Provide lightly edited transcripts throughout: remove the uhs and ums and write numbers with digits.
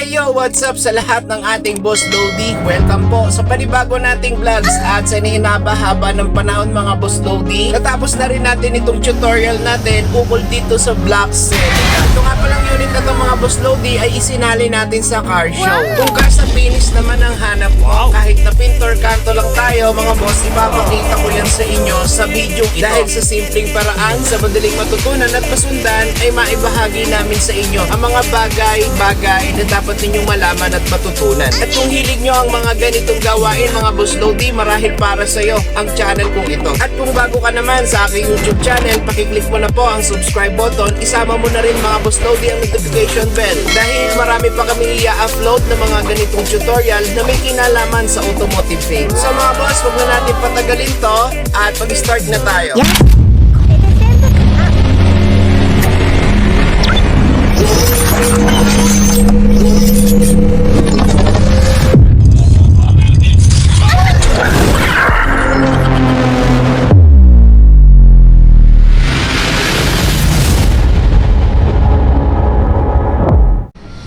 Hey yo, what's up sa lahat ng ating Boss Lodi? Welcome po sa panibago nating vlogs at sa hinahaba-haba ng panahon mga Boss Lodi. Natapos na rin natin itong tutorial natin ukol dito sa Black Celica. Ito nga palang unit na itong mga Boss Lodi ay isinali natin sa car show. Kung kasa finish naman ang hanap mo, kahit na pintor kanto lang tayo mga boss, ipapakita ko yan sa inyo sa video ito. Dahil sa simpleng paraan, sa madaling matutunan at masundan ay maibahagi namin sa inyo ang mga bagay na dapat ninyong malaman at matutunan. At kung hilig nyo ang mga ganitong gawain mga Boss Lodi, marahil para sa'yo ang channel kong ito. At kung bago ka naman sa aking YouTube channel, pakiclick mo na po ang subscribe button, isama mo na rin mga Boss Lodi ang notification bell. Dahil marami pa kami i-upload na mga ganitong tutorial na may kinalaman sa automotive field. So mga boss, huwag na natin patagalin to at mag-start na tayo. Yeah.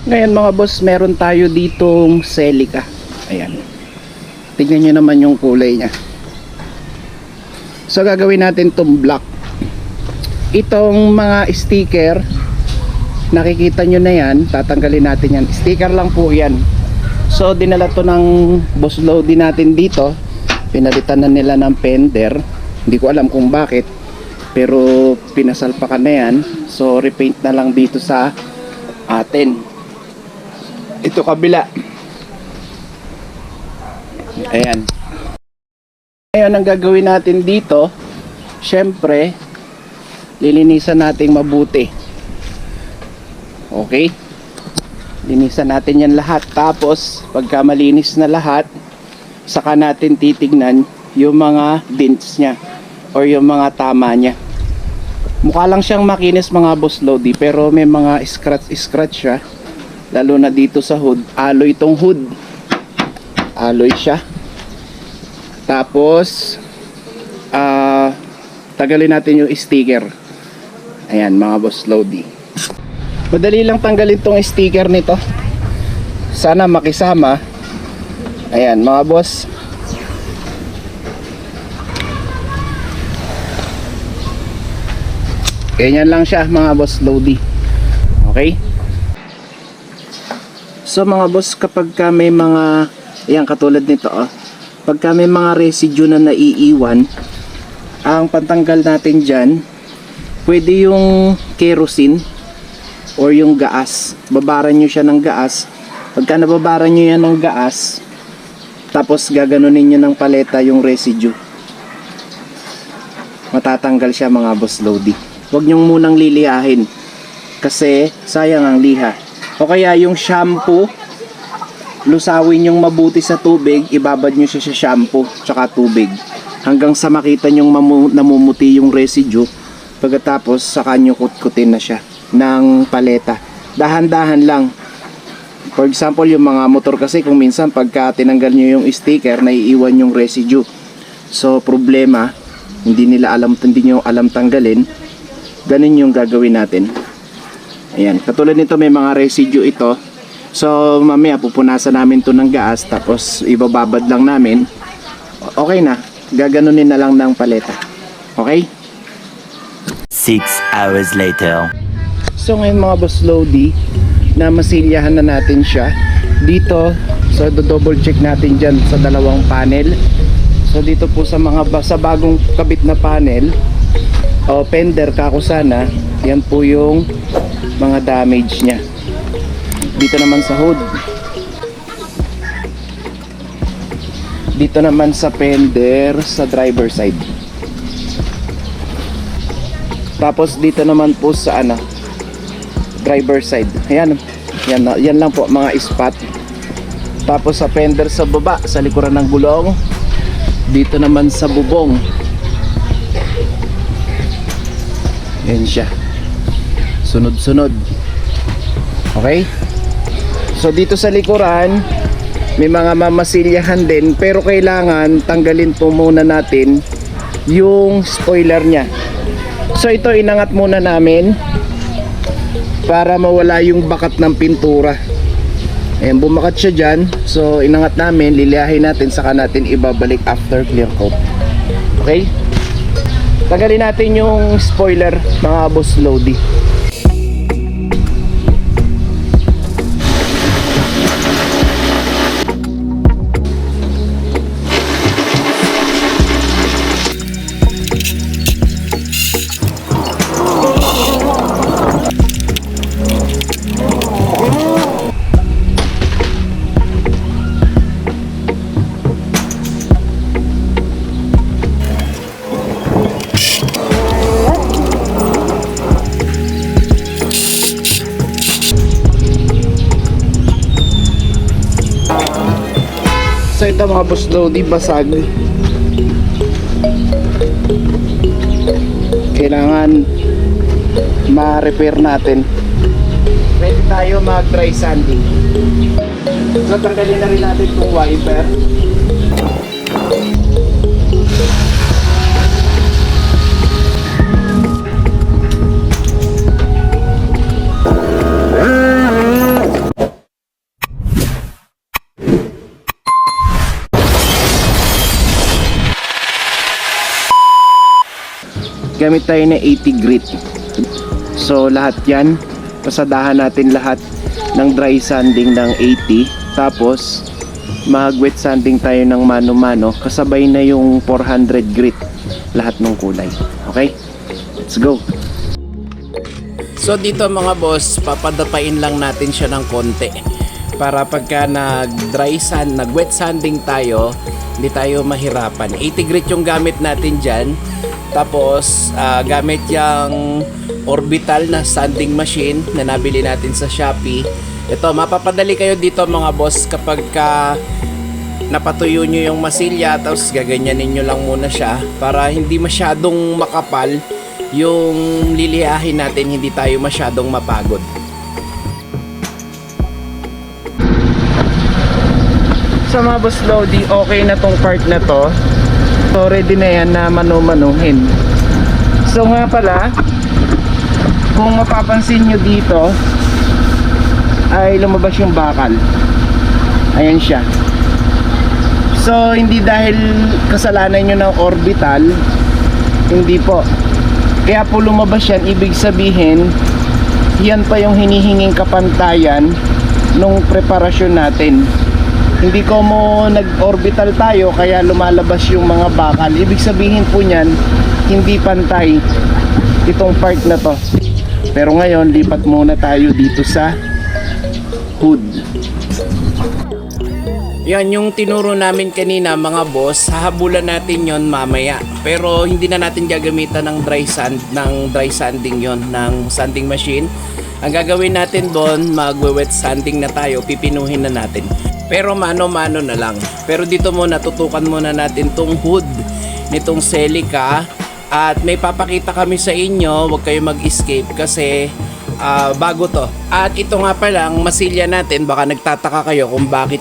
Ngayon mga boss, meron tayo ditong Celica. Ayan. Tignan nyo naman yung kulay niya. So gagawin natin itong black. Itong mga sticker, nakikita nyo na yan, tatanggalin natin yan. Sticker lang po yan. So dinala to ng Boss Lodi natin dito. Pinalitan na nila ng fender. Hindi ko alam kung bakit, pero pinasalpakan na yan. So repaint na lang dito sa atin. Ito kabila. Ayan. Ngayon ang gagawin natin dito, syempre lilinisan natin mabuti. Okay? Linisan natin yan lahat. Tapos pagka malinis na lahat, saka natin titignan yung mga dents nya or yung mga tama nya. Mukha lang siyang makinis mga Boss Lodi, pero may mga scratch siya. Lalo na dito sa hood. Alloy itong hood. Alloy siya. Tapos tagalin natin yung sticker. Ayan mga Boss Lodi. Madali lang tanggalin tong sticker nito. Sana makisama. Ayan mga boss. Ganyan lang siya mga Boss Lodi. Okay? So mga boss, kapag ka may mga, ayan katulad nito pagka may mga residue na naiiwan, ang pantanggal natin dyan, pwede yung kerosene or yung gaas. Babaran nyo siya ng gaas. Pagka nababaran nyo yan ng gaas, tapos gaganunin nyo ng paleta yung residue, matatanggal siya mga Boss Lodi. Huwag nyo munang lilihahin kasi sayang ang liha. O kaya yung shampoo, lusawin yung mabuti sa tubig, ibabad nyo siya sa shampoo tsaka tubig hanggang sa makita nyong namumuti yung residue. Pagkatapos saka nyo kutkutin na siya ng paleta. Dahan-dahan lang. For example, yung mga motor kasi kung minsan pagka tinanggal nyo yung sticker, naiiwan yung residue. So problema, hindi nyo alam tanggalin. Ganun yung gagawin natin. Ayan, katulad nito may mga residue ito. So mamaya pupunasan namin to ng gas, tapos ibababad lang namin. Okay na, gaganunin na lang ng paleta. Okay? 6 hours later. So ngayon mga Boss Lodi, na masilyahan na natin siya dito. So double check natin dyan sa dalawang panel. So dito po sa sa bagong kabit na panel o fender kakusana, yan po yung mga damage nya. Dito naman sa hood, dito naman sa fender sa driver side, tapos dito naman po sa driver side. Ayan, yan lang po mga spot. Tapos sa fender sa baba, sa likuran ng gulong, dito naman sa bubong, yan siya, sunod-sunod. Okay? So dito sa likuran, may mga mamasilyahan din, pero kailangan tanggalin po muna natin yung spoiler nya. So ito inangat muna namin para mawala yung bakat ng pintura. Ayan, bumakat siya dyan. So, inangat namin, liliyahin natin, saka natin ibabalik after clear coat. Okay? Tagalin natin yung spoiler, mga boss Lodi. So ito mga boss Lodi, basag. Kailangan ma-repair natin. Ready tayo mag-dry sanding. So tanggalin na rin natin itong wiper. Gamit tayo na 80 grit. So lahat yan, pasadahan natin lahat ng dry sanding ng 80. Tapos mag wet sanding tayo ng mano-mano, kasabay na yung 400 grit lahat ng kulay. Okay? Let's go. So dito mga boss, papadapain lang natin siya ng konti para pagka nag-wet sanding tayo, hindi tayo mahirapan. 80 grit yung gamit natin dyan. Tapos gamit yung orbital na sanding machine na nabili natin sa Shopee. Ito, mapapadali kayo dito mga boss kapag napatuyo nyo yung masilya, tapos gaganyanin nyo lang muna siya para hindi masyadong makapal yung lilihahin natin, hindi tayo masyadong mapagod. Sa mga boss Lodi, okay na tong part na to. So ready na yan na manu-manuhin. So nga pala, kung mapapansin nyo dito ay lumabas yung bakal. Ayan siya. So hindi dahil kasalanan nyo ng orbital, hindi po. Kaya po lumabas yan, ibig sabihin yan pa yung hinihinging kapantayan nung preparasyon natin. Hindi ko mo nag-orbital tayo kaya lumalabas yung mga bakal. Ibig sabihin po niyan, hindi pantay itong part na to. Pero ngayon, lipat muna tayo dito sa hood. Yan yung tinuro namin kanina mga boss, hahabulan natin yon mamaya. Pero hindi na natin gagamitan ng dry sanding yon, ng sanding machine. Ang gagawin natin doon, magwe-wet sanding na tayo, pipinuhin na natin. Pero mano-mano na lang. Pero dito muna, tutukan muna natin tong hood nitong Celica. At may papakita kami sa inyo, huwag kayo mag-escape kasi bago to. At ito nga pala, ang masilya natin, baka nagtataka kayo kung bakit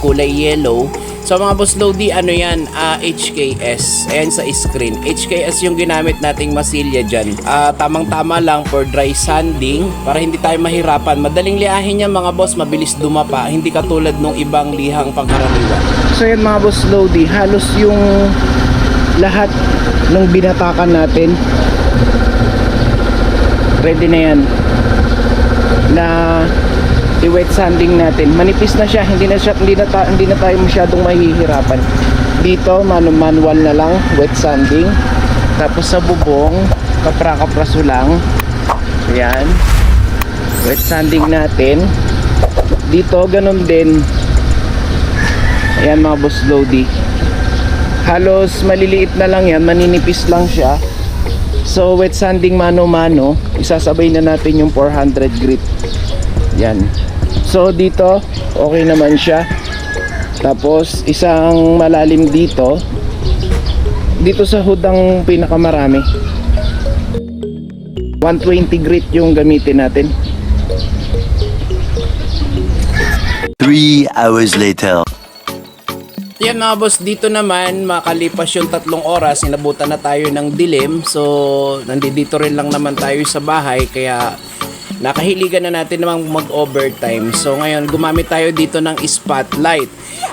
kulay yellow. So mga boss Lodi, ano yan? HKS. Ayan sa screen. HKS yung ginamit nating masilya dyan. Tamang-tama lang for dry sanding para hindi tayo mahirapan. Madaling liahin yan mga boss, mabilis dumapa. Hindi katulad nung ibang lihang pangkaraniwan. So yan mga boss Lodi, halos yung lahat ng binatakan natin ready na yan na i-wet sanding natin. Manipis na siya, hindi na tayo masyadong mahihirapan. Dito manual na lang wet sanding. Tapos sa bubong kapra-kapraso lang. Ayan, wet sanding natin. Dito ganun din. Ayan mga boss Lodi, halos maliliit na lang yan, maninipis lang siya. So wet sanding mano-mano, isasabay na natin yung 400 grit. Yan. So dito okay naman siya. Tapos isang malalim dito sa hood ang pinakamarami. 120 grit yung gamitin natin. 3 hours later. Yan mga boss, dito naman makalipas yung 3 oras, inabutan na tayo ng dilim. So nandito rin lang naman tayo sa bahay, kaya nakahiligan na natin namang mag-overtime. So ngayon, gumamit tayo dito ng spotlight.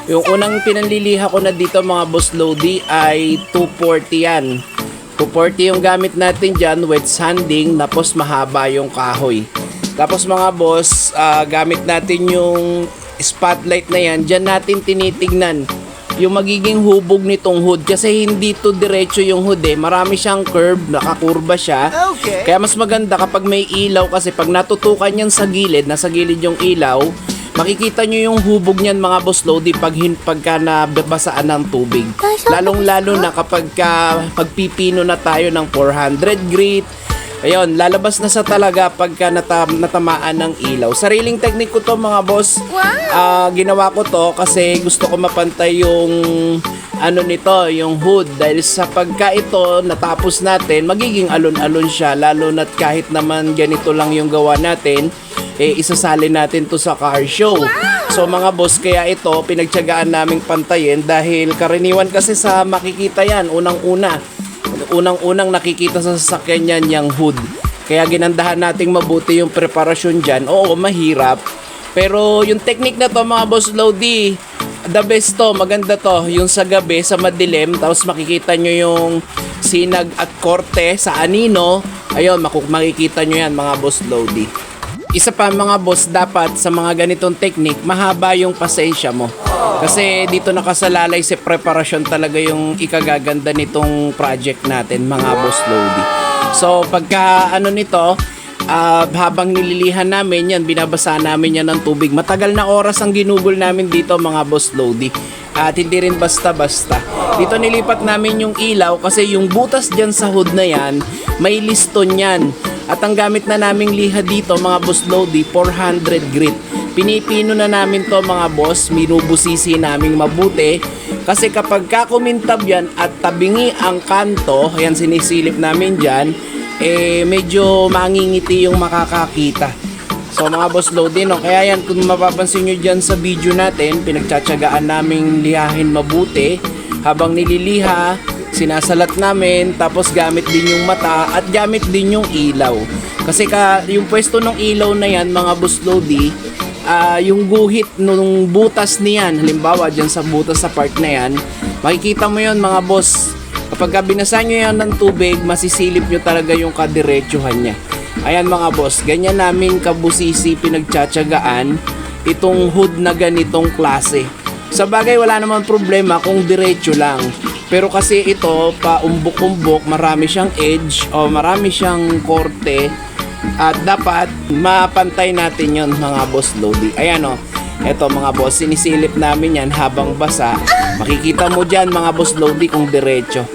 Yung unang pinanliliha ko na dito mga boss Lodi ay 240 yan. 240 yung gamit natin dyan, wet sanding, tapos mahaba yung kahoy. Tapos mga boss, gamit natin yung spotlight na yan, dyan natin tinitignan yung magiging hubog nitong hood kasi hindi to diretso yung hood marami siyang curve, nakakurba siya. Kaya mas maganda kapag may ilaw kasi pag natutukan yan sa gilid, nasa gilid yung ilaw, makikita nyo yung hubog niyan mga boss Lodi pagka nababasaan ng tubig. Lalong lalo na kapag pagpipino na tayo ng 400 grit. Ayun, lalabas na sa talaga pagka natamaan ng ilaw. Sariling technique ko to mga boss. Ginawa ko to kasi gusto ko mapantay yung nito, yung hood. Dahil sa pagka ito natapos natin, magiging alon-alon siya. Lalo na't kahit naman ganito lang yung gawa natin, isasali natin to sa car show. So mga boss, kaya ito pinagtiyagaan naming pantayin dahil karaniwan kasi sa makikita yan, unang-unang nakikita sa sasakyan yan yung hood. Kaya ginandahan nating mabuti yung preparasyon dyan. Oo, mahirap. Pero yung technique na to mga boss Lodi, the best to, maganda to. Yung sa gabi, sa madilim, tapos makikita nyo yung sinag at korte sa anino. Ayun, makikita nyo yan mga boss Lodi. Isa pa mga boss, dapat sa mga ganitong technique, mahaba yung pasensya mo. Kasi dito nakasalalay sa preparasyon talaga yung ikagaganda nitong project natin mga boss Lodi. So pagka nito, habang nililihan namin yan, binabasa namin yan ng tubig. Matagal na oras ang ginugol namin dito mga boss Lodi. At hindi rin basta-basta. Dito nilipat namin yung ilaw kasi yung butas dyan sa hood na yan, may liston yan. At ang gamit na naming liha dito mga boss Lodi, 400 grit. Pinipino na namin to mga boss, minubusisi naming mabuti. Kasi kapag kakumintab yan at tabingi ang kanto, ayan sinisilip namin dyan, medyo mangingiti yung makakakita. So mga boss Lodi, kaya yan kung mapapansin nyo dyan sa video natin, pinagtsatsagaan naming lihahin mabuti. Habang nililiha, sinasalat namin, tapos gamit din yung mata at gamit din yung ilaw. Kasi yung pwesto ng ilaw na yan mga boss Lodi, yung guhit nung butas niyan, halimbawa dyan sa butas sa part na yan, makikita mo yon mga boss. Kapag binasa nyo yan ng tubig, masisilip nyo talaga yung kadiretsuhan niya. Ayan mga boss, ganyan namin kabusisi pinagtsatsagaan itong hood na ganitong klase. Sa bagay wala naman problema kung diretso lang. Pero kasi ito, paumbok-umbok, marami siyang edge o marami siyang korte. At dapat mapantay natin yon mga boss Lodi. Ayan eto mga boss, sinisilip namin yan habang basa. Makikita mo dyan mga boss Lodi kung diretso.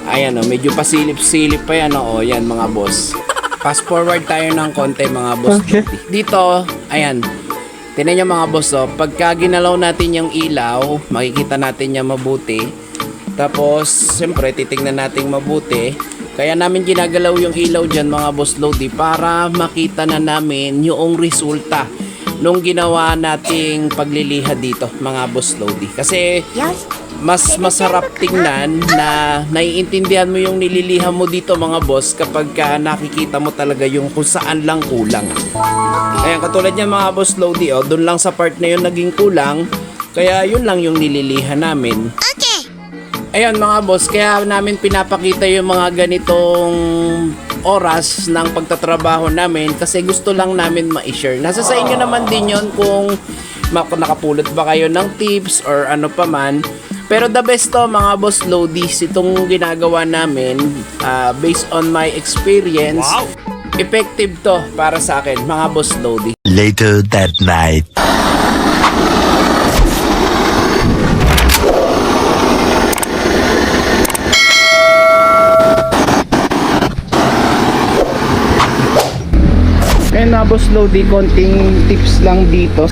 Ayan medyo pasilip-silip pa yan yan mga boss. Fast forward tayo ng konti mga boss Lodi. Dito, ayan. Tingnan nyo mga boss pagka ginalaw natin yung ilaw, makikita natin yan mabuti. Tapos, siyempre, titignan natin mabuti. Kaya namin ginagalaw yung ilaw dyan mga boss Lodi para makita na namin yung resulta nung ginawa nating pagliliha dito mga boss Lodi. Kasi mas masarap tingnan na naiintindihan mo yung nililiha mo dito mga boss kapag nakikita mo talaga yung kung saan lang kulang. Ayan, katulad niyan mga boss Lodi, doon lang sa part na yun naging kulang. Kaya yun lang yung nililiha namin. Ayan mga boss, kaya namin pinapakita yung mga ganitong oras ng pagtatrabaho namin kasi gusto lang namin ma-share. Nasa sa inyo naman din yun kung nakapulot ba kayo ng tips or ano pa man. Pero the best to mga boss Lodies, itong ginagawa namin based on my experience. Wow. Effective to para sa akin mga boss Lodi. Later that night. Ngayon na boss Lodi, konting tips lang dito.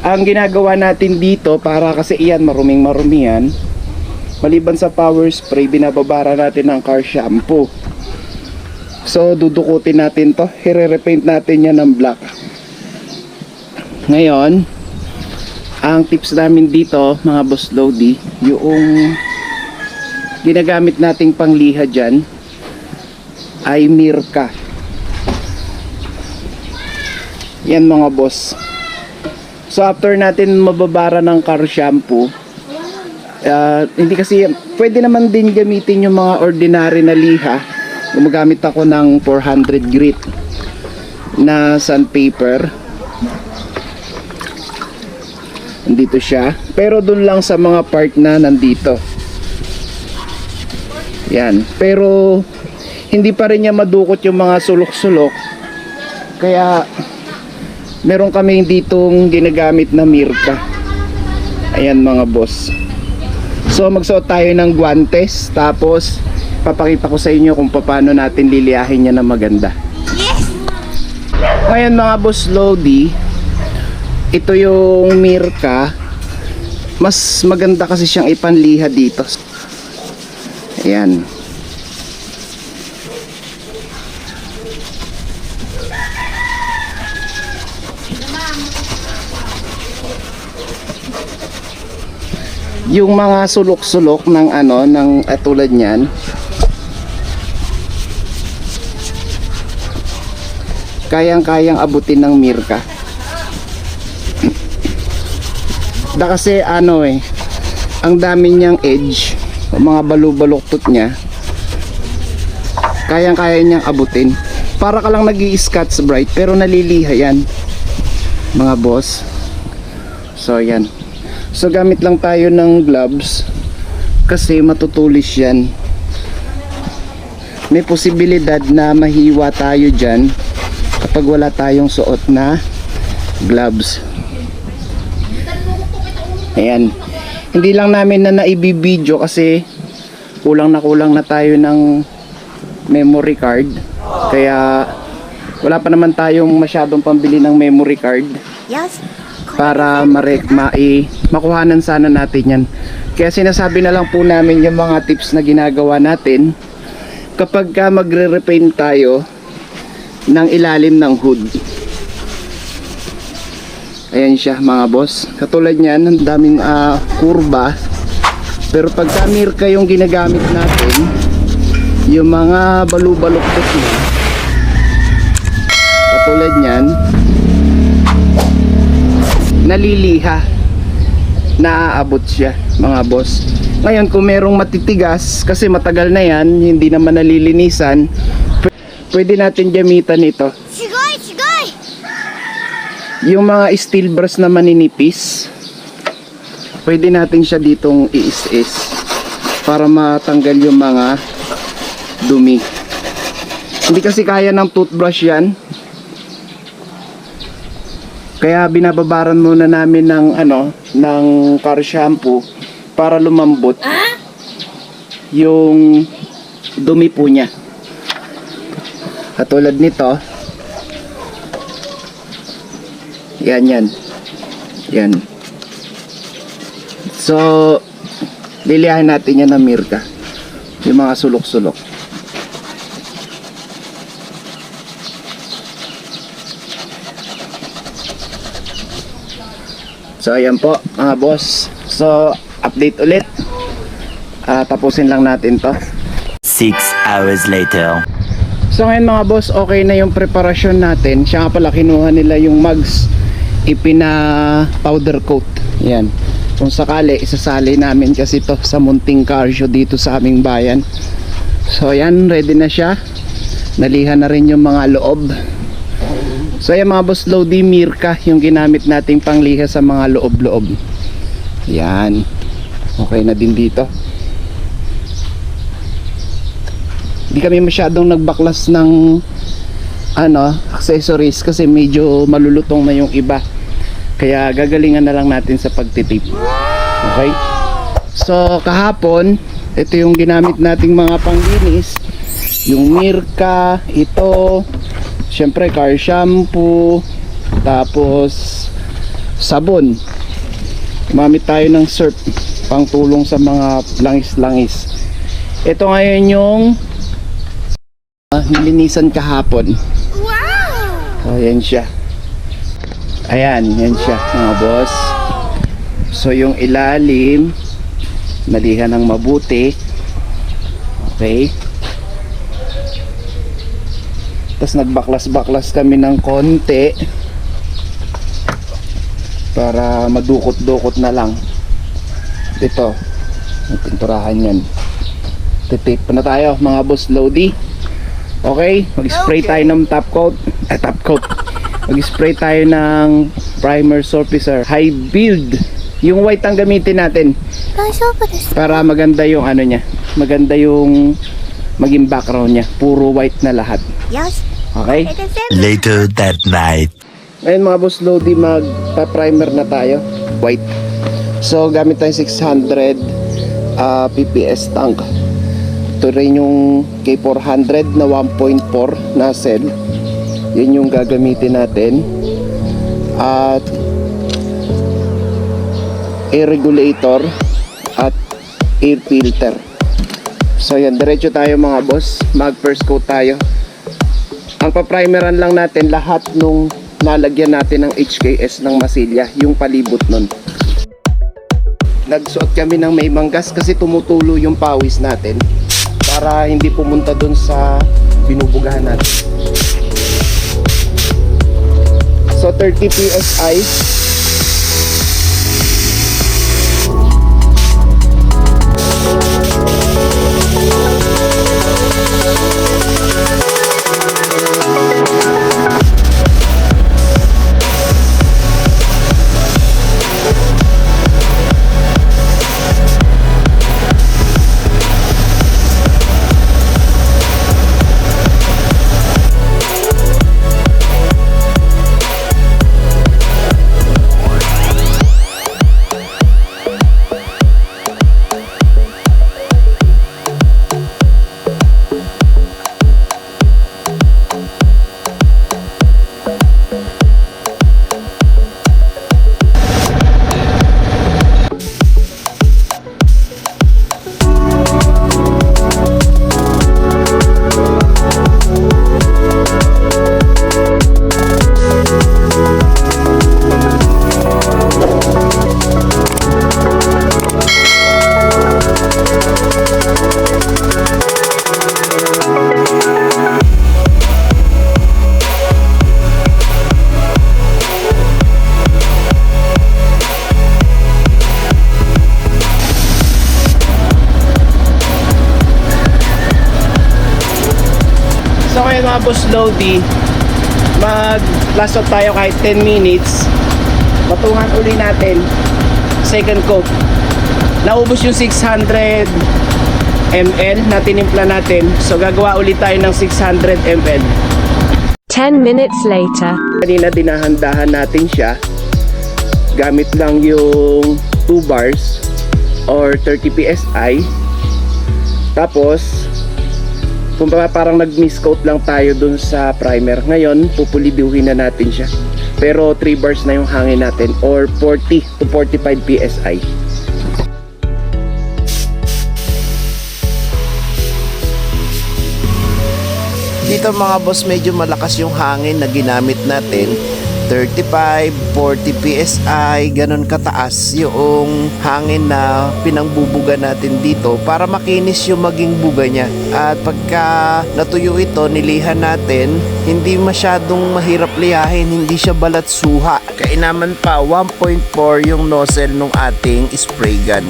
Ang ginagawa natin dito, para kasi iyan maruming-marumi yan, maliban sa power spray, binababara natin ng car shampoo. So dudukutin natin to, i-repaint natin yan ng black. Ngayon, ang tips namin dito mga boss Lodi, yung ginagamit nating pangliha dyan ay Mirka. Yan mga boss. So after natin mababara ng car shampoo, hindi kasi, pwede naman din gamitin yung mga ordinary na liha. Gumagamit ako ng 400 grit na sandpaper. Nandito siya. Pero dun lang sa mga part na nandito. Yan. Pero hindi pa rin niya madukot yung mga sulok-sulok. Kaya meron kami ditong ginagamit na Mirka. Ayan mga boss. So magsuot tayo ng guantes, tapos papakita ko sa inyo kung paano natin liliyahin niya na maganda. Ngayon mga boss Lodi, ito yung Mirka. Mas maganda kasi siyang ipanliha dito. Ayan. Yung mga sulok-sulok ng ng tulad niyan, kayang-kayang abutin ng Mirka. Kasi ang dami niyang edge, mga balu-baluktot niya, kayang-kaya niyang abutin. Para ka lang nag-i-Scotch Brite pero naliliha yan mga boss. So yan. So gamit lang tayo ng gloves kasi matutulis yan. May posibilidad na mahiwa tayo dyan kapag wala tayong suot na gloves. Ayan. Hindi lang namin na naibibideo kasi kulang na tayo ng memory card. Kaya wala pa naman tayong masyadong pambili ng memory card. Yes. Para makuhanan sana natin yan. Kaya sinasabi na lang po namin yung mga tips na ginagawa natin kapag magre-repaint tayo ng ilalim ng hood. Ayan siya mga boss. Katulad niyan, ang daming kurba. Pero pagka Mirka yung ginagamit natin, yung mga balu-baluktot niya, katulad niyan, naliliha, naaabot siya mga boss. Ngayon kung merong matitigas, kasi matagal na yan, hindi naman nalilinisan, pwede natin gamitan ito. Sigay! Sigay! Yung mga steel brush na maninipis, pwede natin siya ditong i-is para matanggal yung mga dumi. Hindi kasi kaya ng toothbrush yan. Kaya binababaran muna namin ng car shampoo para lumambot yung dumi po niya. Katulad nito. Yan. So lilihain natin yan ng Mirka. Yung mga sulok-sulok. So ayan po mga boss. So update ulit. Tapusin lang natin to. 6 hours later. So ngayon mga boss, okay na yung preparasyon natin. Siya nga pala, kinuha nila yung mugs, ipina powder coat. Yan. Kung sakali, isasali namin kasi to sa munting car show dito sa aming bayan. So yan, ready na siya. Nalihan na rin yung mga loob. So ayan mga boss, Lodi, Mirka yung ginamit nating pangliha sa mga loob-loob. Yan. Okay na din dito. Hindi kami masyadong nagbaklas ng accessories kasi medyo malulutong na yung iba. Kaya gagalingan na lang natin sa pagtitip. Okay? So kahapon, ito yung ginamit nating mga panglinis. Yung Mirka, ito, syempre car shampoo, tapos sabon. Gumamit tayo ng surf pang tulong sa mga langis-langis. Ito ngayon yung nilinisan kahapon. Wow! O yan siya. Ayan, yan siya mga boss. So yung ilalim nalihan ng mabuti. Okay. Tapos nagbaklas-baklas kami ng konti para madukot-dukot na lang. Ito, may pinturahan yan. Titip na tayo mga boss Lodi. Okay, mag-spray tayo ng top coat. Mag-spray tayo ng primer surfacer high build. Yung white ang gamitin natin para maganda yung ano niya, maganda yung maging background niya, puro white na lahat. Yes. Okay, Later that night. ngayon mga boss Lodi, magpa-primer na tayo, white. So gamit tayo 600 PPS tank. Ito rin yung K400 na 1.4 na cell. Yun yung gagamitin natin. At air regulator at air filter. So yan, diretso tayo mga boss, mag first coat tayo. Ang paprimeran lang natin lahat nung nalagyan natin ng HKS ng masilya, yung palibot nun. Nagsuot kami ng may manggas kasi tumutulo yung pawis natin para hindi pumunta dun sa binubugahan natin. So 30 PSI. So ngayon mga boss Lodi, mag-last out tayo kahit 10 minutes. Patungan uli natin second coat. Naubos yung 600 ml na tinimpla natin, so gagawa ulit tayo ng 600 ml. 10 minutes later. Kanina dinahandahan natin siya gamit lang yung 2 bars or 30 PSI. Tapos kung parang nag-miscoat lang tayo dun sa primer. Ngayon, pupuliduhin na natin siya. Pero 3 bars na yung hangin natin or 40 to 45 PSI. Dito mga boss, medyo malakas yung hangin na ginamit natin. 35, 40 PSI, ganun kataas yung hangin na pinangbubuga natin dito para makinis yung maging buga niya. At pagka natuyo ito, nilihan natin, hindi masyadong mahirap lihahin, hindi siya balat suha. Kainaman pa, 1.4 yung nozzle nung ating spray gun.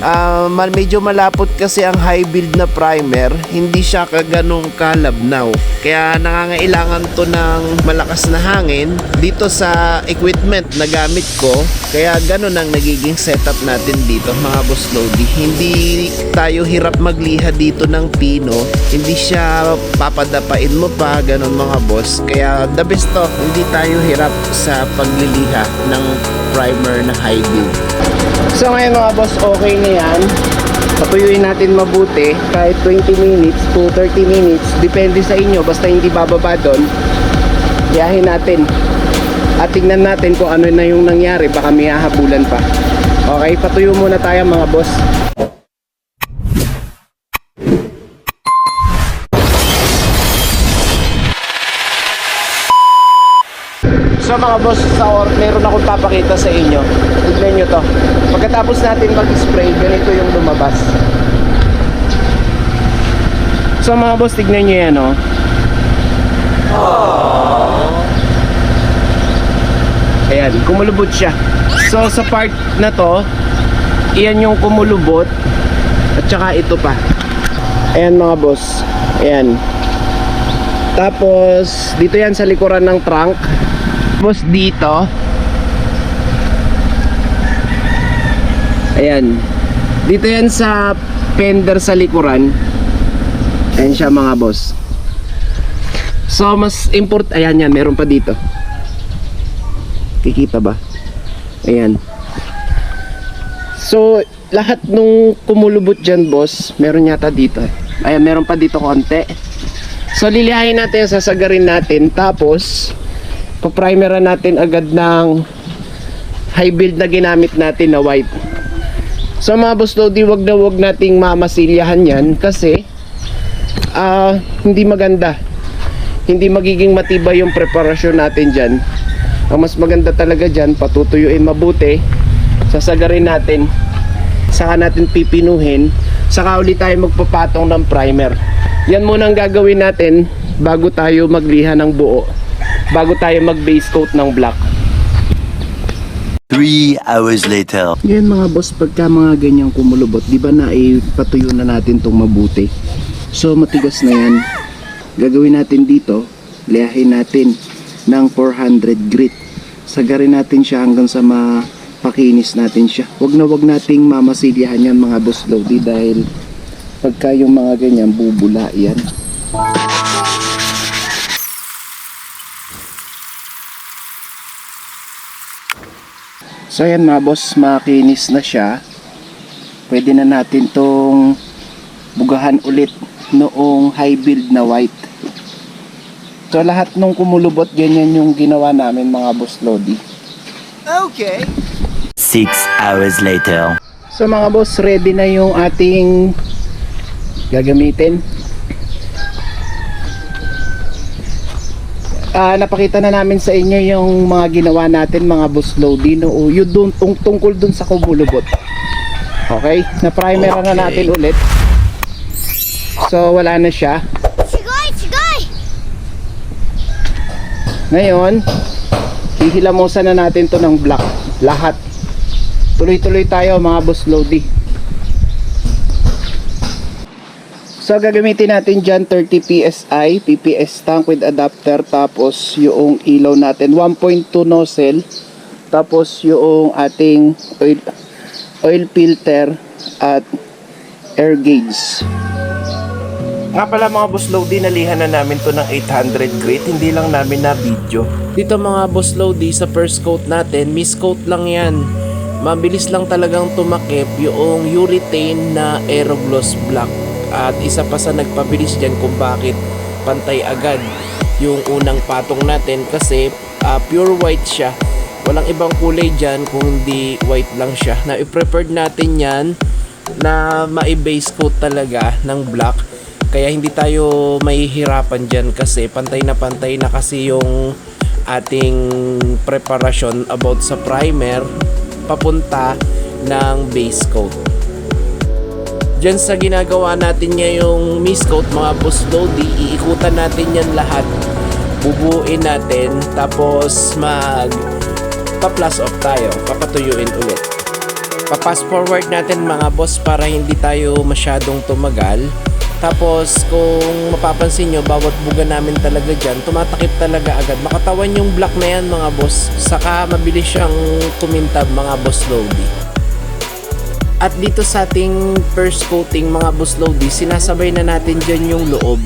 Medyo malapot kasi ang high build na primer, hindi siya kaganong kalabnaw. Kaya nangangailangan to ng malakas na hangin dito sa equipment na gamit ko. Kaya ganun ang nagiging setup natin dito mga boss Lodi. Hindi tayo hirap magliha dito ng pino, hindi siya papadapain mo pa, ganun mga boss. Kaya the best to, hindi tayo hirap sa pagliliha ng primer na high build. So ngayon mga boss, okay na yan. Patuyuin natin mabuti kahit 20 minutes to 30 minutes, depende sa inyo, basta hindi bababa doon. Biyahin natin at tingnan natin kung ano na yung nangyari, baka may hahabulan pa. Okay, patuyo muna tayo mga boss. So mga boss, meron akong papakita sa inyo. Tignan nyo to. Pagkatapos natin mag-spray, ganito yung lumabas. So mga boss, tignan nyo yan, oh. Ayan, kumulubot siya. So sa part na to, iyan yung kumulubot at saka ito pa. Ayan mga boss. Ayan. Tapos dito yan sa likuran ng trunk. Tapos dito, ayan. Dito yan sa fender sa likuran. Ayan siya mga boss. So mas ayan yan, meron pa dito. Kikita ba? Ayan. So lahat nung kumulubot dyan boss, meron yata dito. Ayan, meron pa dito konti. So lilihain natin, sasagarin natin. Tapos paprimeran natin agad ng high build na ginamit natin na white. So mga boss Lodi, wag nating mamasilyahan yan kasi hindi maganda. Hindi magiging matibay yung preparasyon natin dyan. Ang mas maganda talaga dyan, patutuyuin mabuti, sasagarin natin, saka natin pipinuhin, saka ulit tayo magpapatong ng primer. Yan muna ang gagawin natin bago tayo magliha ng buo, bago tayo mag base coat ng black. 3 hours later. Yan mga boss, pagka mga ganyang kumulubot, di ba na ipatuyo na natin itong mabuti. So matigas na yan. Gagawin natin dito, lihahin natin ng 400 grit. Sagarin natin siya hanggang sa mapakinis natin siya. Wag nating mamasilyahan yan mga boss Lodi dahil pagka yung mga ganyan bubula yan. So yan mga boss, makinis na siya. Pwede na natin tong bugahan ulit noong high build na white. So lahat nung kumulubot, ganyan yung ginawa namin mga boss Lodi. 6 hours later. So mga boss, ready na yung ating gagamitin. Napakita na namin sa inyo yung mga ginawa natin mga boss Lodi, no? Yung tungkol dun sa kumulubot. Okay, na primer na natin ulit. So wala na siya. Chigoy! Chigoy! Ngayon, hihilamusan na natin to ng black. Lahat. Tuloy-tuloy tayo mga boss Lodi. So gagamitin natin dyan 30 PSI PPS tank with adapter. Tapos yung ilaw natin 1.2 nozzle. Tapos yung ating oil filter at air gauge. Nga pala mga boss Lodi, nalihan na namin to ng 800 grit. Hindi lang namin na video. Dito mga boss Lodi, sa first coat natin, miss coat lang yan. Mabilis lang talagang tumakip yung urethane na Aerogloss Black. At isa pa sa nagpabilis dyan kung bakit pantay agad yung unang patong natin kasi pure white siya. Walang ibang kulay dyan kung hindi white lang siya. Na i-prepared natin yan na mai-base coat talaga ng black. Kaya hindi tayo mahihirapan dyan kasi pantay na kasi yung ating preparasyon about sa primer papunta ng base coat. Dyan sa ginagawa natin ngayong mist coat mga boss Lodi, iikutan natin yan lahat, bubuin natin, tapos pa-plus off tayo, papatuyuin ulit. Pa-pass forward natin mga boss para hindi tayo masyadong tumagal. Tapos kung mapapansin nyo, bawat buga namin talaga dyan, tumatakip talaga agad. Makatawan yung black na yan mga boss. Saka mabilis siyang kumintab mga boss Lodi. At dito sa ating first coating mga boss Lodi, sinasabay na natin dyan yung loob.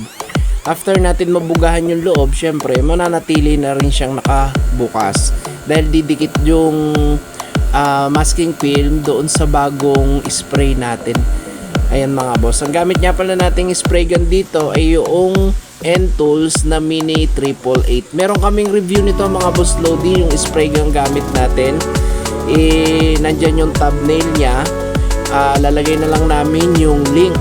After natin mabugahan yung loob, syempre mananatili na rin siyang nakabukas. Dahil didikit yung masking film doon sa bagong spray natin. Ayan mga boss, ang gamit nga pala nating spray gun dito ay yung N-Tools na Mini 888. Meron kaming review nito mga boss Lodi, yung spray gun gamit natin. Nandyan yung thumbnail niya. Lalagay na lang namin yung link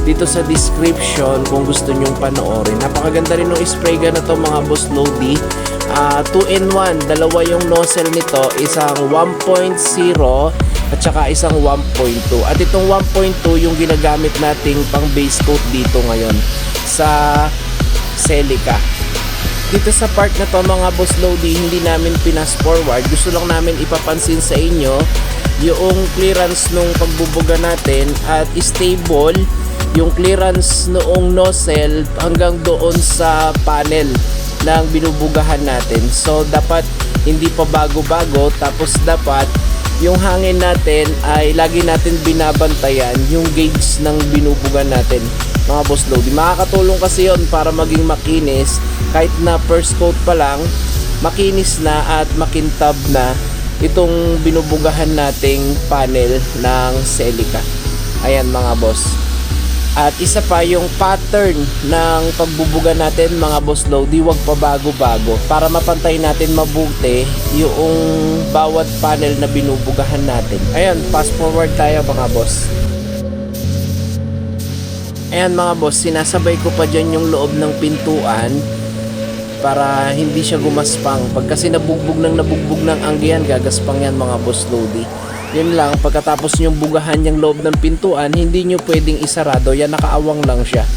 dito sa description kung gusto nyong panoorin. Napakaganda rin yung spray gun na to mga boss Lodi. 2-in-1, dalawa yung nozzle nito, isang 1.0 at saka isang 1.2. At itong 1.2 yung ginagamit nating pang base coat dito ngayon sa Celica. Dito sa part na to mga boss Lodi, hindi namin pinas forward. Gusto lang namin ipapansin sa inyo yung clearance nung pagbubuga natin at stable yung clearance noong nozzle hanggang doon sa panel ng binubugahan natin. So dapat hindi pa bago-bago, tapos dapat yung hangin natin ay lagi natin binabantayan yung gauge ng binubuga natin mga boss Lodi. Makakatulong kasi yon para maging makinis, kahit na first coat pa lang makinis na at makintab na itong binubugahan nating panel ng Celica. Ayan mga boss. At isa pa yung pattern ng pagbubuga natin mga boss Lodi, wag pa bago-bago para mapantay natin mabuti yung bawat panel na binubugahan natin. Ayan, fast forward tayo mga boss. Ayan mga boss, sinasabay ko pa dyan yung loob ng pintuan para hindi siya gumaspang. Pag kasi nabugbog ng anggihan, gagaspang yan mga boss Lodi. Yun lang, pagkatapos nyong bugahan yung loob ng pintuan, hindi nyo pwedeng isarado, yan nakaawang lang siya.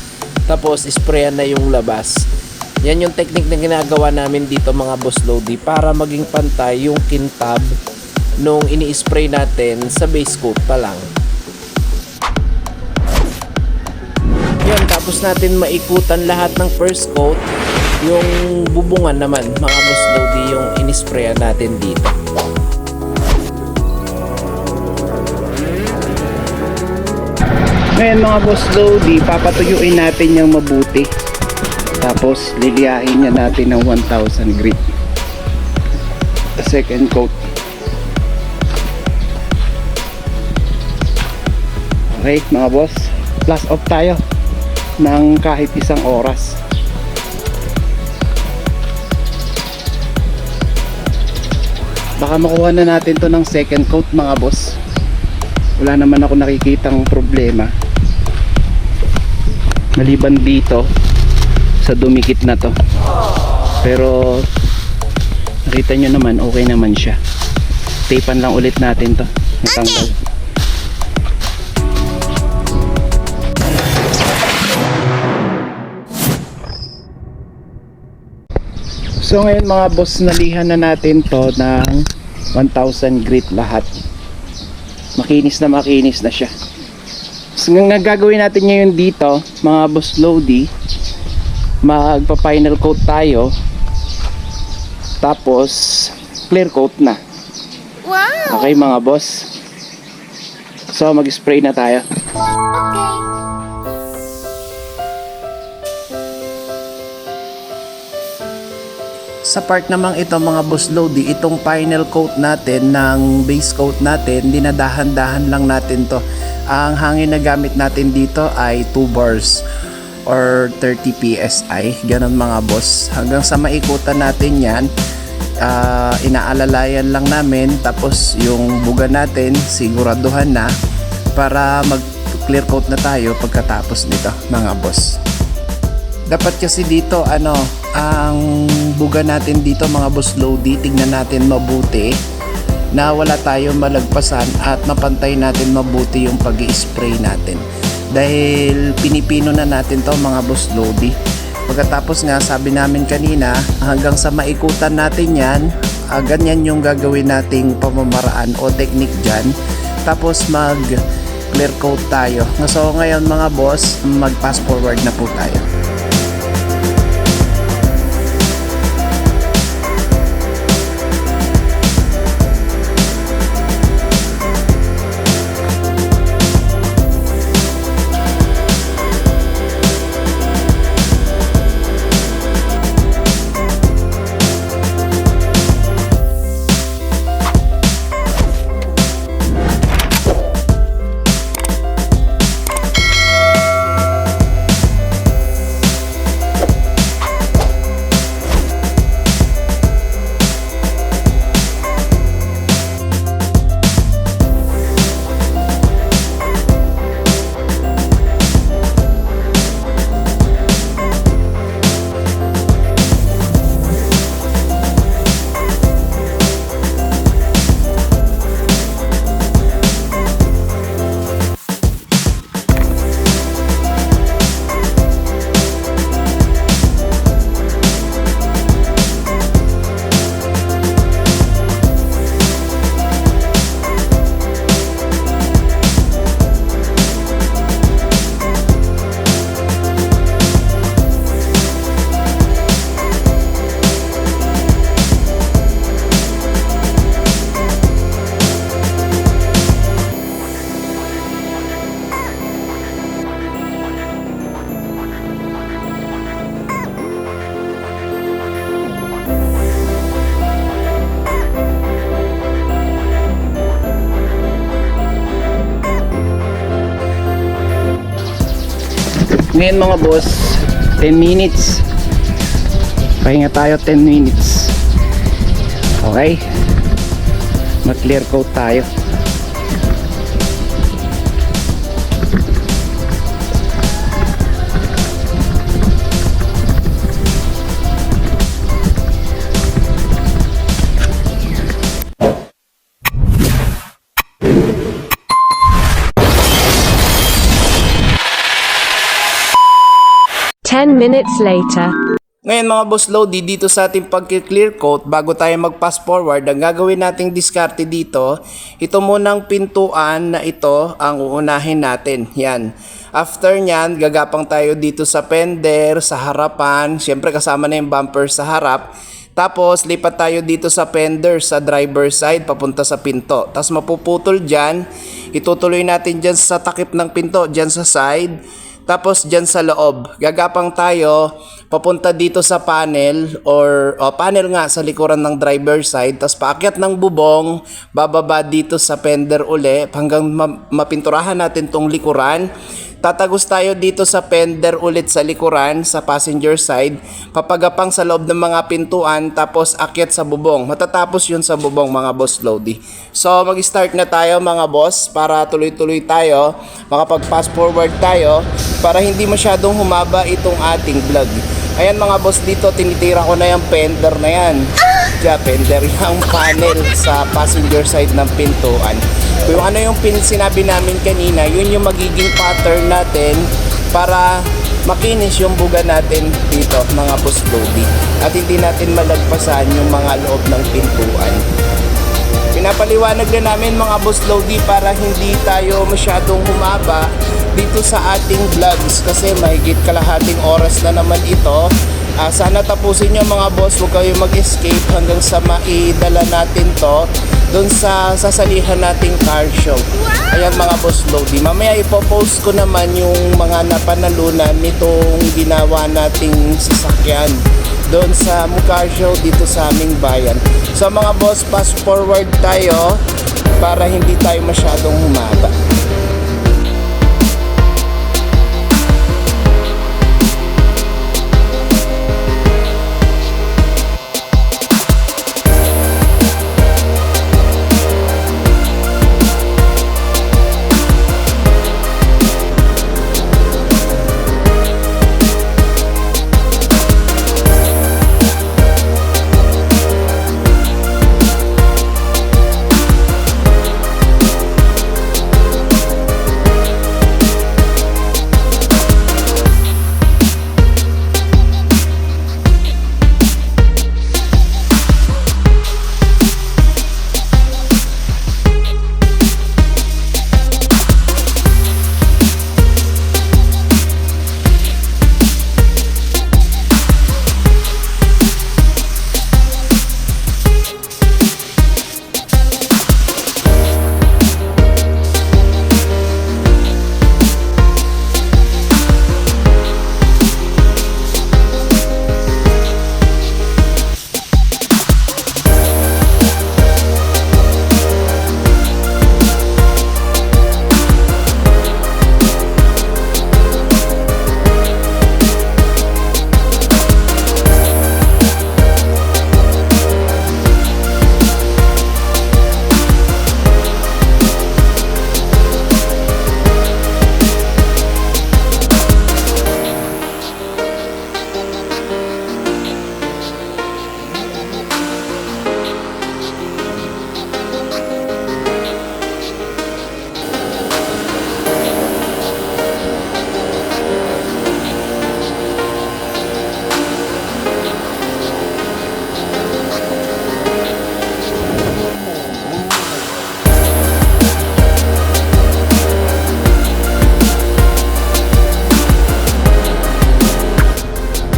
Tapos sprayan na yung labas. Yan yung technique na ginagawa namin dito mga boss Lodi para maging pantay yung kintab nung ini-spray natin sa base coat pa lang. Yan, tapos natin maikutan lahat ng first coat. Yung bubungan naman mga boss Lodi yung in-sprayan natin dito. Ngayon mga boss Lodi, papatuyuin natin yung mabuti. Tapos liliyahin niya natin ng 1000 grit. The second coat. Okay mga boss, blast off tayo ng kahit isang oras. Baka makuha na natin to ng second coat mga boss. Wala naman ako nakikitang problema maliban dito sa dumikit na to, pero nakita nyo naman okay naman siya. Tapean lang ulit natin to, natanggal. So ngayon mga boss, nalihan na natin to ng 1000 grit lahat. Makinis na siya. So, ang gagawin natin ngayon dito mga boss Lodi, magpa final coat tayo, tapos clear coat na. Wow! Okay mga boss, so mag spray na tayo. Okay. Sa part namang ito mga boss Lodi, itong final coat natin ng base coat natin, dinadahan-dahan lang natin to. Ang hangin na gamit natin dito ay 2 bars or 30 psi, ganun mga boss. Hanggang sa maikutan natin yan, inaalalayan lang namin, tapos yung buga natin siguraduhan na para mag clear coat na tayo pagkatapos nito mga boss. Dapat kasi dito ang buga natin dito mga boss Lodi, tignan natin mabuti na wala tayong malagpasan at mapantay natin mabuti yung pag-i-spray natin, dahil pinipino na natin to mga boss Lodi. Pagkatapos nga, sabi namin kanina, hanggang sa maikutan natin yan, ganyan yung gagawin nating pamamaraan o technique dyan, tapos mag clear coat tayo. So ngayon mga boss, mag fast forward na po tayo. Ngayon mga boss, 10 minutes. Pahinga tayo 10 minutes. Okay. Mag-clear coat tayo. Ten minutes later. Ngayon mga boss Lodi, dito sa ating pag-clear coat, bago tayo mag-pass forward, ang gagawin nating diskarte dito, ito munang pintuan na ito ang uunahin natin. Yan. After nyan, gagapang tayo dito sa fender, sa harapan, syempre kasama na yung bumper sa harap. Tapos lipat tayo dito sa fender sa driver side papunta sa pinto. Tapos mapuputol dyan, itutuloy natin dyan sa takip ng pinto, dyan sa side. Tapos dyan sa loob, gagapang tayo papunta dito sa panel or panel nga sa likuran ng driver side. Tapos paakyat ng bubong, bababa dito sa fender uli hanggang mapinturahan natin tong likuran. Tatagos tayo dito sa fender ulit sa likuran, sa passenger side, papagapang sa loob ng mga pintuan, tapos akyat sa bubong. Matatapos yun sa bubong mga boss Lodi. So mag-start na tayo mga boss para tuloy-tuloy tayo, makapag-fast forward tayo para hindi masyadong humaba itong ating vlog. Ayan mga boss, dito tinitira ko na yung fender na yan. Diyan, fender yung panel sa passenger side ng pintuan. Kung ano yung sinabi namin kanina, yun yung magiging pattern natin para makinis yung buga natin dito mga boss Lodi. At hindi natin malagpasan yung mga loob ng pintuan. Pinapaliwanag na namin mga boss Lodi para hindi tayo masyadong humaba dito sa ating vlogs kasi mahigit kalahating oras na naman ito. Sana tapusin nyo mga boss, huwag kayo mag-escape hanggang sa maidala natin to doon sa sasalihan nating car show. Ayan mga boss Lodi, mamaya ipopost ko naman yung mga napanalunan nitong ginawa nating sasakyan doon sa car show dito sa aming bayan. So mga boss, fast forward tayo para hindi tayo masyadong humaba.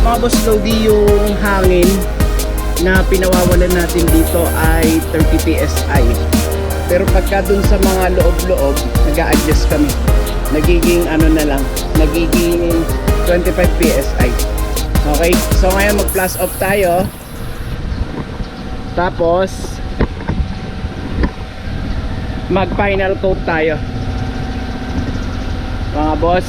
Mga boss Lodi, yung hangin na pinawawalan natin dito ay 30 PSI. Pero pagka dun sa mga loob-loob, nag-a-adjust kami. Nagiging ano na lang, nagiging 25 PSI. Okay, so ngayon mag-plus off tayo. Tapos mag-final coat tayo. Mga boss,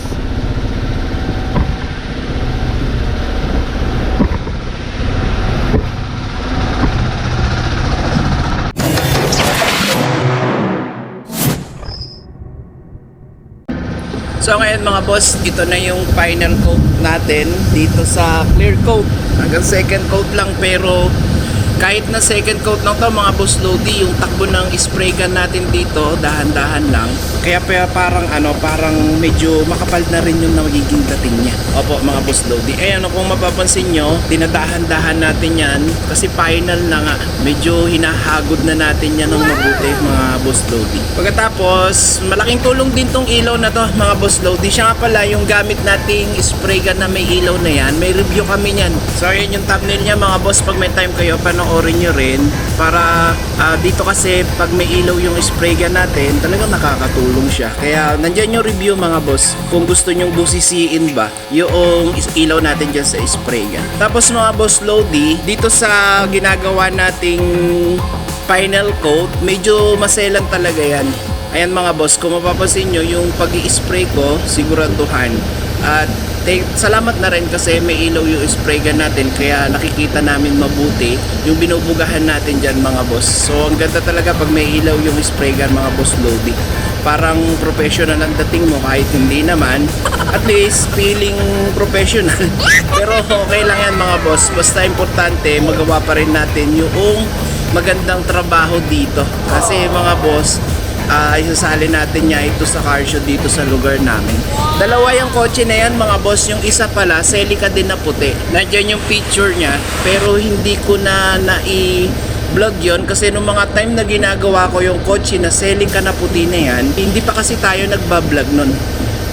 So ngayon mga boss, ito na yung final coat natin dito sa clear coat. Hanggang second coat lang, pero kahit na second coat lang to mga boss Lodi, yung takbo ng spray gun natin dito, dahan-dahan lang. Kaya parang medyo makapal na rin yung magiging dating niya. Opo mga boss Lodi. Ayan, kung mapapansin nyo, dinadahan-dahan natin yan kasi final na nga. Medyo hinahagod na natin yan ng mabuti mga boss Lodi. Pagkatapos, malaking tulong din tong ilaw na to mga boss Lodi. Siya nga pala yung gamit nating spray gun na may ilaw na yan. May review kami niyan. So ayan yung thumbnail niya mga boss, pag may time kayo panoorin nyo rin para dito kasi pag may ilaw yung spray gun natin, talagang nakakatulong siya. Kaya nandyan yung review mga boss kung gusto nyong busisiin ba yung ilaw natin dyan sa spray gun. Tapos mga boss Lodi, dito sa ginagawa nating final coat, medyo maselan talaga yan. Ayan mga boss, kung mapapansin nyo yung pag-i-spray ko, siguraduhan. At salamat na rin kasi may ilaw yung spray gun natin, kaya nakikita namin mabuti yung binubugahan natin dyan mga boss. So ang ganda talaga pag may ilaw yung spray gun mga boss Lodi. Parang professional ang dating mo kahit hindi naman. At least feeling professional. Pero okay lang yan mga boss. Basta importante magawa pa rin natin yung magandang trabaho dito. Kasi mga boss, isasali natin niya ito sa car show dito sa lugar namin. Dalawa yung kotse na yan mga boss. Yung isa pala, Celica din na puti. Nandiyan yung picture niya, pero hindi ko na vlog yon kasi nung mga time na ginagawa ko yung kotse na Celica na puti na yan, hindi pa kasi tayo nagbablog nun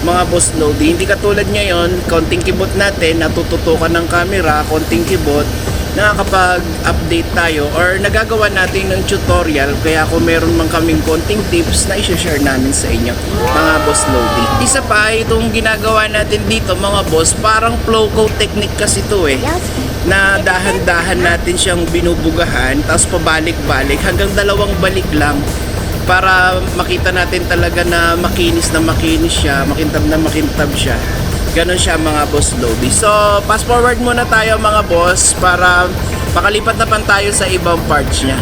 mga boss Lodi. Hindi katulad ngayon, konting kibot natin, natututukan ng camera, konting kibot, nakakapag-update tayo or nagagawa natin ng tutorial. Kaya kung meron man kaming konting tips na i-share namin sa inyo mga boss Lodi. Isa pa, itong ginagawa natin dito mga boss, parang flow coat technique kasi ito na dahan-dahan natin siyang binubugahan tapos pabalik-balik hanggang 2 balik lang para makita natin talaga na makinis siya, makintab na makintab siya. Ganon siya mga boss Lodi. So fast forward muna tayo mga boss para makalipat naman tayo sa ibang parts niya.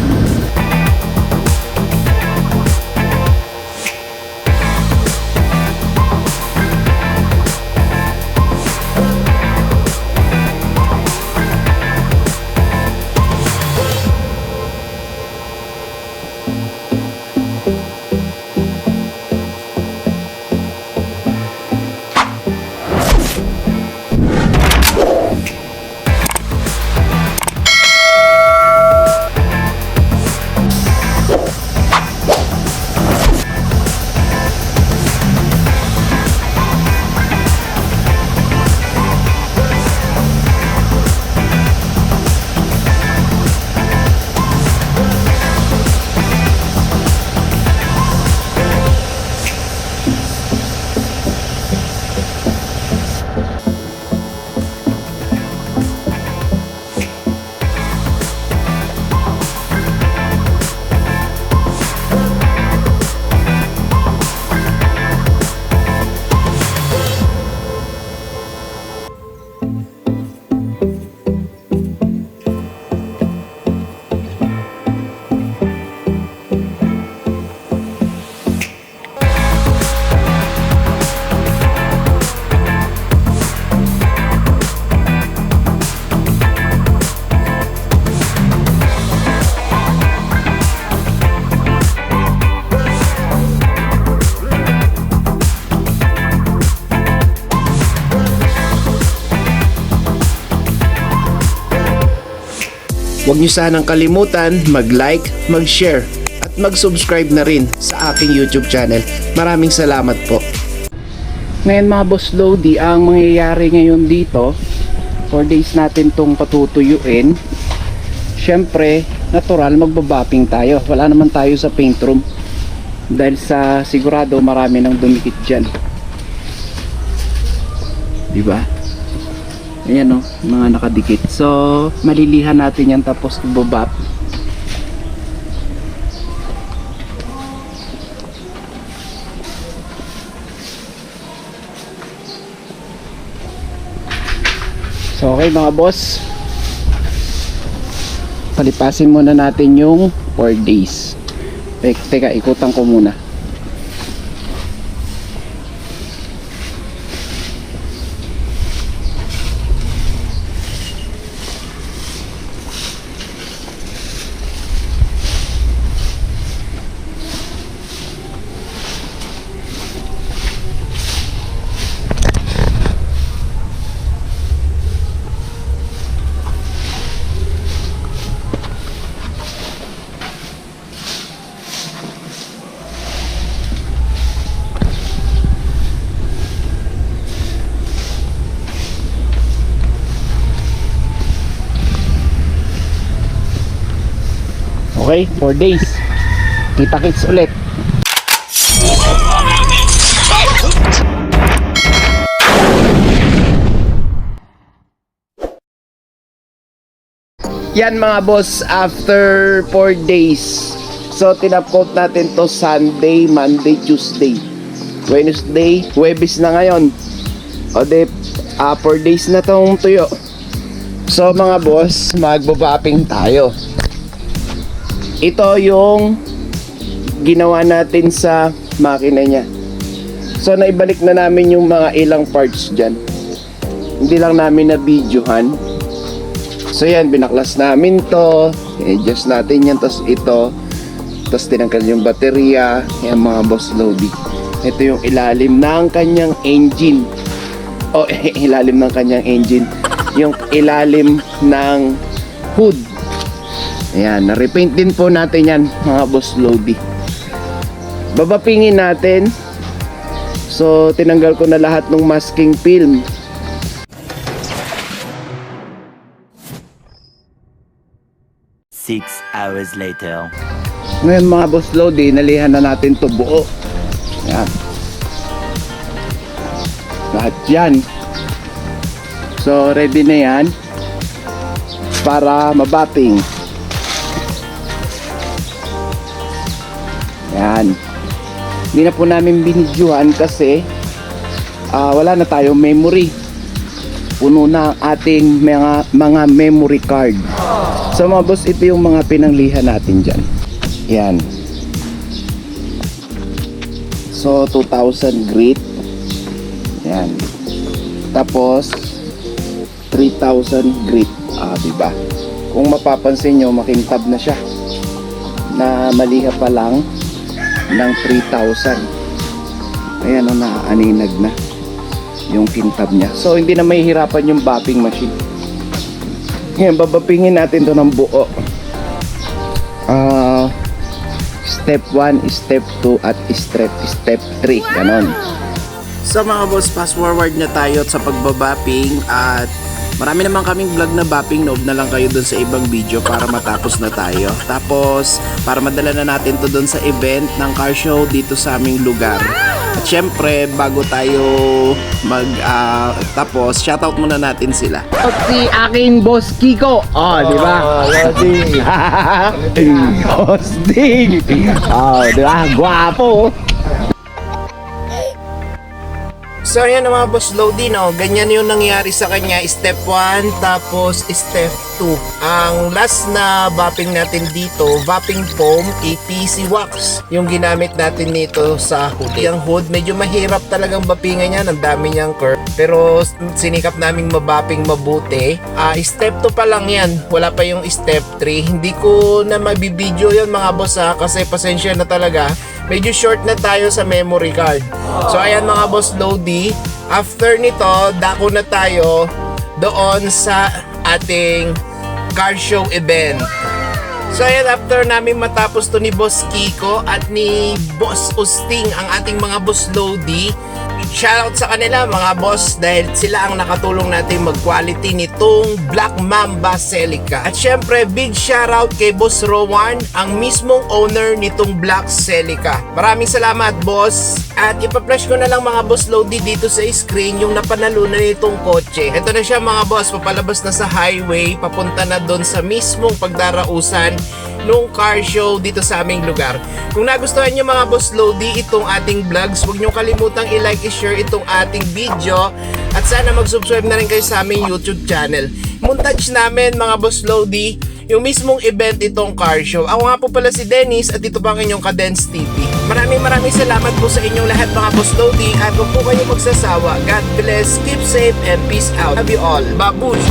Huwag niyo sanang kalimutan mag-like, mag-share at mag-subscribe na rin sa aking YouTube channel. Maraming salamat po. Ngayon mga boss Lodi, ang mangyayari ngayon dito, 4 days natin tong patutuyuin. Syempre, natural magbabapping tayo. Wala naman tayo sa paint room dahil sa sigurado marami nang dumikit dyan. Diba? Ayan o, mga nakadikit. So, malilihan natin yan tapos ibabap. So, okay mga boss. Palipasin muna natin yung 4 days. Teka, ikutan ko muna. Okay, 4 days. Kita-kits ulit. Yan mga boss, after 4 days. So tinapcoat natin to Sunday, Monday, Tuesday, Wednesday, Huwebes na ngayon. O de, 4 days na tong tuyo. So mga boss, magbabapping tayo. Ito yung ginawa natin sa makina niya. So naibalik na namin yung mga ilang parts dyan. Hindi lang namin na videohan. So yan, binaklas namin to, i-adjust natin yan, tapos ito, tapos tinanggal yung baterya. Yan mga boss Lodi, ito yung ilalim ng kanyang engine. Ilalim ng kanyang engine, yung ilalim ng hood. Ayan, na-repaint din po natin yan mga boss Lodi. Babapingin natin. So tinanggal ko na lahat ng masking film. Six hours later. Ngayon mga boss Lodi, nalihan na natin to buo. Ayan. Lahat yan. So ready na yan para mabapping. Ayan. Hindi na po namin binidyohan kasi wala na tayong memory. Puno na ang ating mga memory card. So mga boss, ito yung mga pinanglihan natin dyan. Yan. So 2,000 grit. Yan. Tapos 3,000 grit. Diba? Kung mapapansin nyo, makintab na siya. Na maliha pa lang ng 3,000. Ayan o, naaaninag na yung kintab niya. So hindi na mahihirapan yung bapping machine. Ngayon, babapingin natin to ng buo. Step 1, step 2, at step 3. Ganon. So mga boss, fast forward na tayo sa pagbabapping. At marami naman kaming vlog na bapping. Noob na lang kayo dun sa ibang video para matapos na tayo. Tapos, para madala na natin to dun sa event ng car show dito sa aming lugar. At syempre, bago tayo tapos, shoutout muna natin sila. Si aking boss Kiko. Di ba? Boss Ding. Di ba? Gwapo. So ayan mga boss Lodi, no? Ganyan yung nangyari sa kanya. Step 1, tapos step 2. Ang last na bapping natin dito, bapping foam, APC wax. Yung ginamit natin nito sa hood. Yung hood, medyo mahirap talagang bappingan yan. Ang dami niyang curve. Pero sinikap naming mabapping mabuti. Step 2 pa lang yan. Wala pa yung step 3. Hindi ko na mabibideo yun mga boss kasi pasensya na talaga. Medyo short na tayo sa memory card. So ayan mga boss Lodi, after nito, dako na tayo doon sa ating car show event. So ayan, after namin matapos to ni Boss Kiko at ni Boss Usting, ang ating mga boss Lodi, shoutout sa kanila mga boss dahil sila ang nakatulong natin mag-quality nitong Black Mamba Celica. At syempre, big shoutout kay Boss Rowan, ang mismong owner nitong Black Celica. Maraming salamat boss. At ipa-flash ko na lang mga boss Lodi dito sa screen yung napanalunan nitong kotse. Ito na siya mga boss, papalabas na sa highway, papunta na doon sa mismong pagdarausan nung car show dito sa aming lugar. Kung nagustuhan nyo mga boss Lodi itong ating vlogs, huwag nyo kalimutang i-like, i-share itong ating video at sana mag-subscribe na rin kayo sa aming YouTube channel. Montage namin mga boss Lodi yung mismong event itong car show. Ako nga po pala si Dennis at ito pa ang inyong Kadens TV. Maraming salamat po sa inyong lahat mga boss Lodi at huwag po kayo magsasawa. God bless, keep safe and peace out. Love you all. Babush!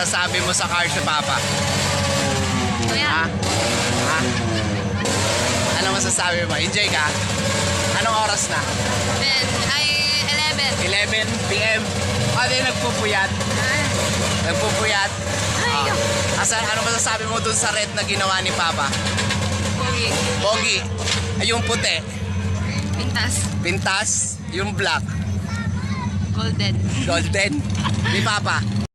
masasabi mo sa car si Papa? Kuya. Ha? Ha? Ano masasabi mo? Enjoy ka? Anong oras na? 11 p.m. Ano yung nagpupuyat? Nagpupuyat? Ano masasabi mo dun sa red na ginawa ni Papa? Pogi. Pogi. Ay, yung puti. Pintas. Pintas. Yung black. Golden. Golden. Ni Papa.